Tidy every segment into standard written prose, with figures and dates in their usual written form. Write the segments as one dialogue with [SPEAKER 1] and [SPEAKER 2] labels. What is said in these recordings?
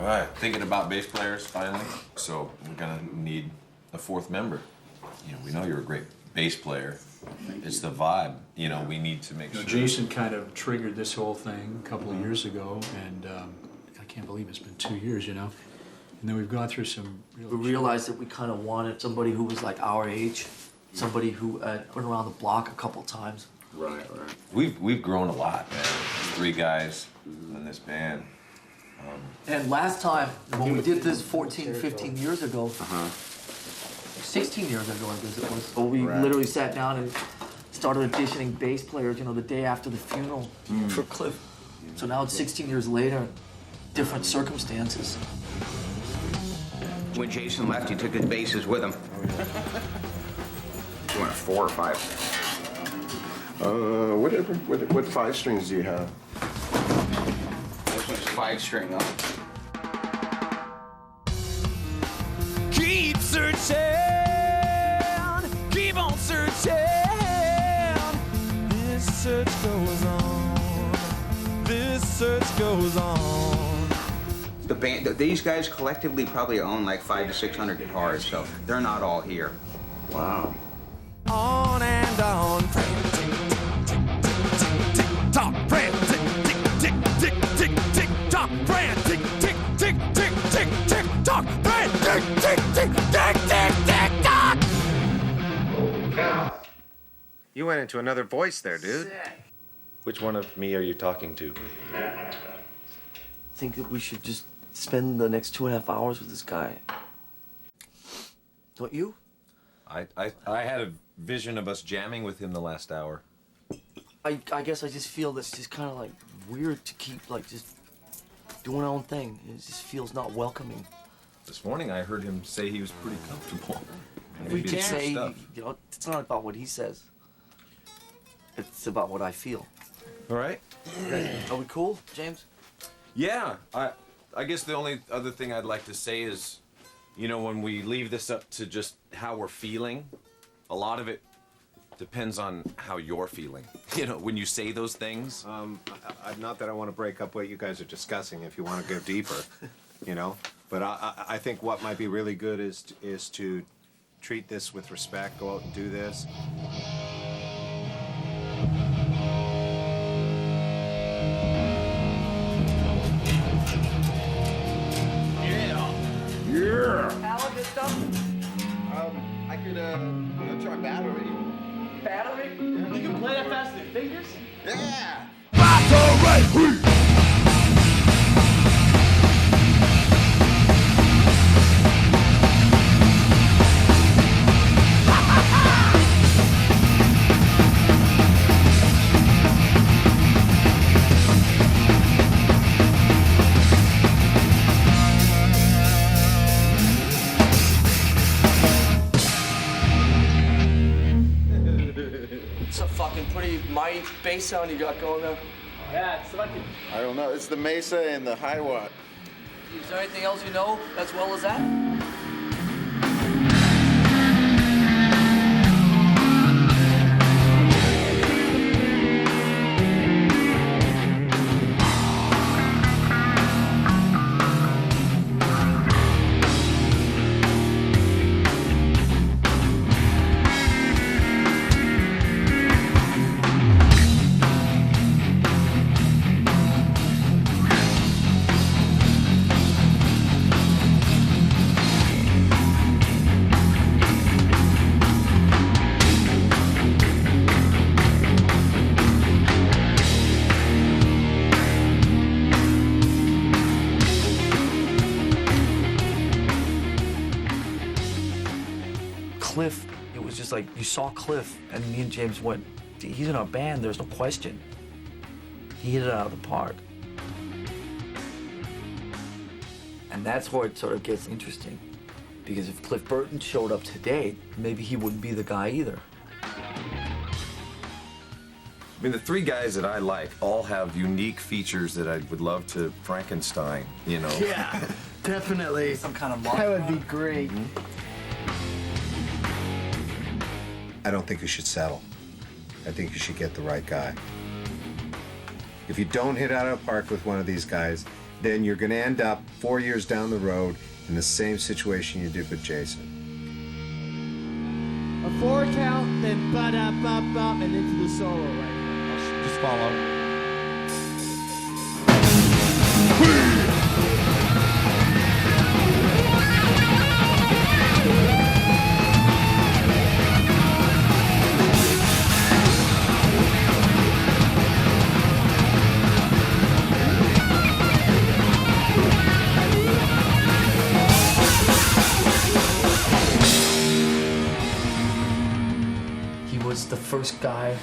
[SPEAKER 1] All right, thinking about bass players finally. So we're gonna need a fourth member. You know, we know you're a great bass player. It's the vibe. You know, we need to make sure.
[SPEAKER 2] Jason kind of triggered this whole thing a couple of years ago, and I can't believe it's been 2 years, you know. And then we've gone through some real.
[SPEAKER 3] We realized that we kind of wanted somebody who was like our age, somebody who went around the block a couple times.
[SPEAKER 4] Right.
[SPEAKER 1] We've grown a lot, man. 3 guys in this band.
[SPEAKER 3] And last time, when we did this 14, 15 years ago, 16 years ago, I guess it was, so we literally sat down and started auditioning bass players, you know, the day after the funeral for Cliff. So now it's 16 years later, different circumstances.
[SPEAKER 5] When Jason left, he took his basses with him. You want a 4 or 5?
[SPEAKER 4] What 5 strings do you have?
[SPEAKER 5] This one's 5-string up.
[SPEAKER 6] Keep searching, keep on searching. This search goes on, this search goes on.
[SPEAKER 5] The band, these guys collectively probably own like 500 to 600 guitars, so they're not all here.
[SPEAKER 4] Wow.
[SPEAKER 6] On and on. Tick, tock, brand, tick, tick, tick, tick, tick, tick, tock, brand, tick, tick, tick, tick, tick, tick, tock, brand, tick, tick, tick, tick, tick, tick, tock.
[SPEAKER 7] You went into another voice there, dude.
[SPEAKER 1] Which one of me are you talking to?
[SPEAKER 3] I think that we should just spend the next 2.5 hours with this guy. Don't you?
[SPEAKER 1] I had a vision of us jamming with him the last hour.
[SPEAKER 3] I guess I just feel that's just kind of like weird to keep like just doing our own thing. It just feels not welcoming.
[SPEAKER 1] This morning I heard him say he was pretty comfortable.
[SPEAKER 3] We could say, you know, it's not about what he says. It's about what I feel.
[SPEAKER 1] All right.
[SPEAKER 3] Are we cool, James?
[SPEAKER 1] Yeah. I guess the only other thing I'd like to say is, you know, when we leave this up to just how we're feeling, a lot of it depends on how you're feeling. You know, when you say those things.
[SPEAKER 7] Not that I want to break up what you guys are discussing if you want to go deeper, you know. But I think what might be really good is to treat this with respect, go out and do this.
[SPEAKER 3] Alan, this stuff?
[SPEAKER 4] I could try battery.
[SPEAKER 3] Battery? You can play that fast with your fingers?
[SPEAKER 4] Yeah.
[SPEAKER 3] It's a fucking pretty mighty bass sound you got going there.
[SPEAKER 8] Yeah, it's like
[SPEAKER 4] I don't know. It's the Mesa and the high watt.
[SPEAKER 3] Is there anything else you know as well as that? Cliff, it was just like, you saw Cliff, and me and James went, he's in our band, there's no question. He hit it out of the park. And that's where it sort of gets interesting. Because if Cliff Burton showed up today, maybe he wouldn't be the guy either.
[SPEAKER 1] I mean, the 3 guys that I like all have unique features that I would love to Frankenstein, you know?
[SPEAKER 8] Yeah, definitely.
[SPEAKER 3] Some kind of
[SPEAKER 8] That would be great.
[SPEAKER 7] I don't think you should settle. I think you should get the right guy. If you don't hit out of the park with one of these guys, then you're going to end up 4 years down the road in the same situation you did with Jason.
[SPEAKER 9] A 4 count, then ba-da-ba-bum, and into the solo right now. Just follow.
[SPEAKER 3] Was the first guy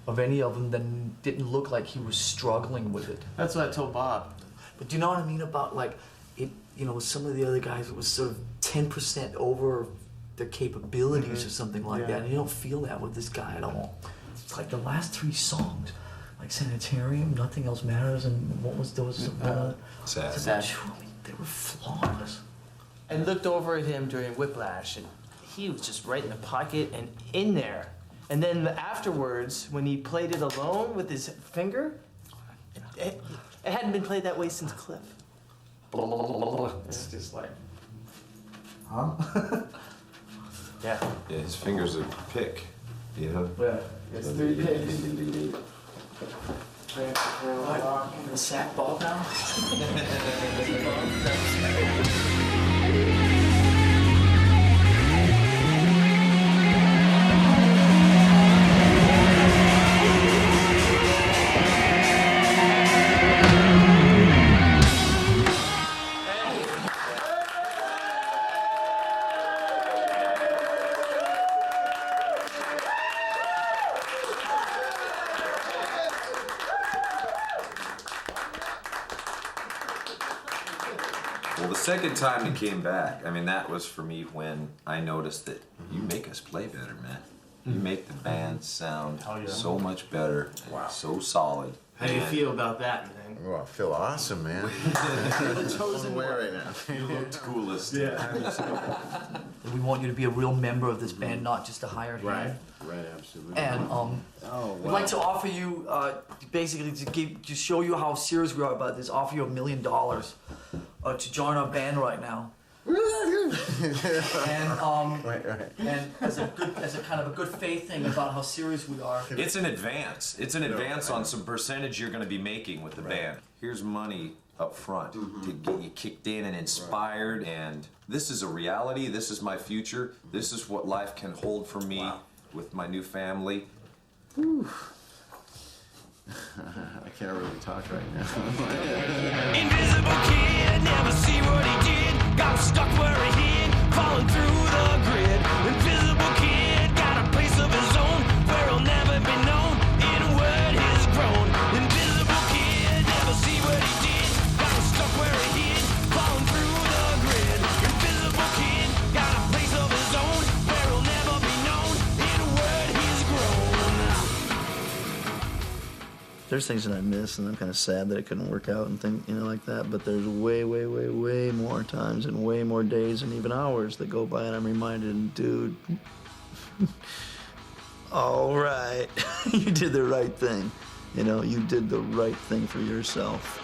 [SPEAKER 3] of any of them that didn't look like he was struggling with it.
[SPEAKER 8] That's what I told Bob.
[SPEAKER 3] But do you know what I mean about like it? You know, some of the other guys it was sort of 10% over their capabilities or something like that, and you don't feel that with this guy at all. It's like the last 3 songs, like Sanitarium, Nothing Else Matters, and what was those?
[SPEAKER 1] Sad.
[SPEAKER 3] They were flawless.
[SPEAKER 8] I looked over at him during Whiplash, and he was just right in the pocket and in there. And then afterwards, when he played it alone with his finger, it hadn't been played that way since Cliff.
[SPEAKER 3] It's just like, huh?
[SPEAKER 8] Yeah.
[SPEAKER 1] Yeah, his fingers are pick. You know?
[SPEAKER 3] Yeah, it's 3 picks. The sack ball now?
[SPEAKER 1] Well, the second time he came back, I mean, that was for me when I noticed that you make us play better, man. You make the band sound so much better, so solid.
[SPEAKER 8] How do you feel about that, man?
[SPEAKER 4] Oh, I feel awesome, man.
[SPEAKER 8] You're the chosen one
[SPEAKER 4] right now.
[SPEAKER 1] You looked coolest.
[SPEAKER 3] We want you to be a real member of this band, not just a hired hand.
[SPEAKER 4] Right, absolutely.
[SPEAKER 3] And we'd like to offer you, basically to show you how serious we are about this, offer you $1 million to join our band right now. And as a kind of a good faith thing about how serious we are.
[SPEAKER 1] It's an advance. It's an advance on some percentage you're going to be making with the band. Here's money up front to get you kicked in and inspired, and this is a reality. This is my future. This is what life can hold for me with my new family.
[SPEAKER 4] I can't really talk right now.
[SPEAKER 6] Invisible kid, never see what he did. Got stuck where he hid, falling through the grid. Invisible kid, got a place of his own, where he'll never be known, in a word he's grown. Invisible kid, never see what he did. Got stuck where he hid, falling through the grid. Invisible kid, got a place of his own, where he'll never be known, in a word he's grown.
[SPEAKER 10] There's things that I miss, and I'm kind of sad that it couldn't work out and things, like that. But there's way, way, way, way more times and way more days and even hours that go by, and I'm reminded, dude, all right, you did the right thing. You did the right thing for yourself.